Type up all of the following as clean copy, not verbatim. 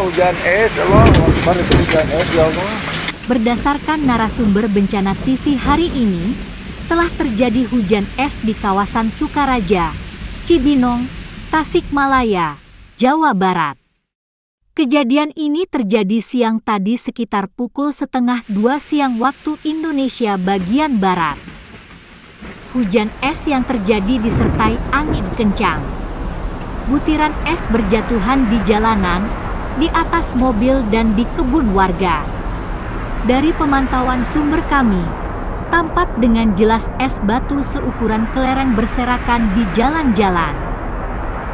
hujan es, Allah Akbar itu hujan es ya Allah. Berdasarkan narasumber bencana TV hari ini, telah terjadi hujan es di kawasan Sukaraja, Cibinong, Tasikmalaya, Jawa Barat. Kejadian ini terjadi siang tadi sekitar pukul 1:30 siang waktu Indonesia bagian Barat. Hujan es yang terjadi disertai angin kencang. Butiran es berjatuhan di jalanan, di atas mobil dan di kebun warga. Dari pemantauan sumber kami, tampak dengan jelas es batu seukuran kelereng berserakan di jalan-jalan.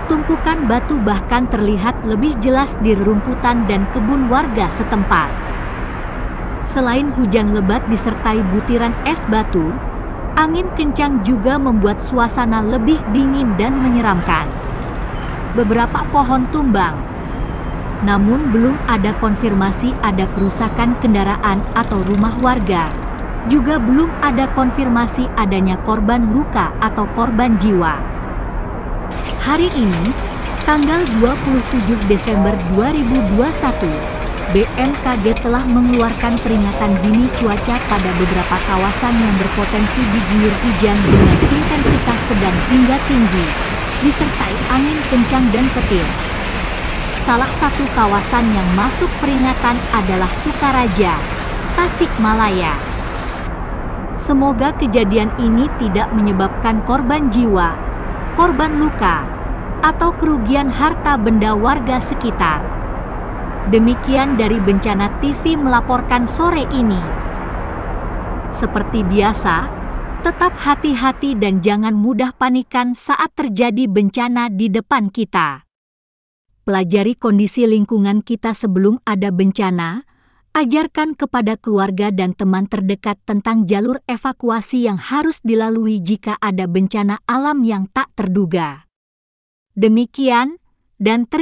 Tumpukan batu bahkan terlihat lebih jelas di rerumputan dan kebun warga setempat. Selain hujan lebat disertai butiran es batu, angin kencang juga membuat suasana lebih dingin dan menyeramkan. Beberapa pohon tumbang, namun belum ada konfirmasi ada kerusakan kendaraan atau rumah warga. Juga belum ada konfirmasi adanya korban luka atau korban jiwa. Hari ini, tanggal 27 Desember 2021, BMKG telah mengeluarkan peringatan dini cuaca pada beberapa kawasan yang berpotensi diguyur hujan dengan intensitas sedang hingga tinggi, disertai angin kencang dan petir. Salah satu kawasan yang masuk peringatan adalah Sukaraja, Tasikmalaya. Semoga kejadian ini tidak menyebabkan korban jiwa, korban luka, atau kerugian harta benda warga sekitar. Demikian dari Bencana TV melaporkan sore ini. Seperti biasa, tetap hati-hati dan jangan mudah panikan saat terjadi bencana di depan kita. Pelajari kondisi lingkungan kita sebelum ada bencana. Ajarkan kepada keluarga dan teman terdekat tentang jalur evakuasi yang harus dilalui jika ada bencana alam yang tak terduga. Demikian, dan terima